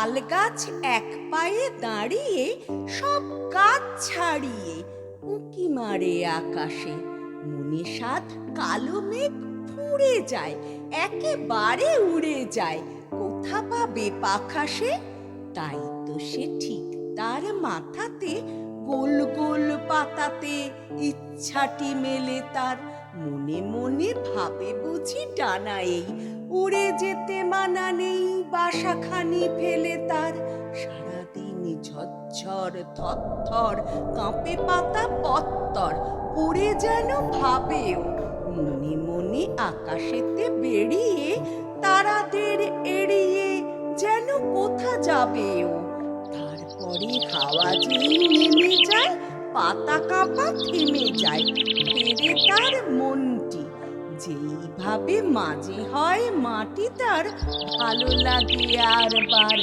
তাল গাছ এক পায়ে দাঁড়িয়ে সব কাজ ছাড়িয়ে উঁকি মারে আকাশে। মনে সাত কালো মেঘ ফুঁড়ে যায়, একেবারে উড়ে যায়, কোথা পাবে পাখা সে? তাই তো সে ঠিক তার মাথাতে গোল গোল পাতাতে ইচ্ছাটি মেলে তার। মনে মনে ভাবে বুঝি ডানা এই, উড়ে যেতে মানা নেই বাসাখানি ফেলে তার। সারাদিন ঝরঝর থরথর কাঁপে পাতা পত্তর, উড়ে যেন ভাবেও। মনে মনে আকাশেতে বেরিয়ে তারাদের এড়িয়ে যেন কোথা যাবেও। তারপরে হাওয়া যেই নেমে যায়, পাতা কাঁপা থেমে যায়, ফেরে তার মনটি। যেইভাবে মাঝে হয় মাটি তার, ভালো লাগে আর বার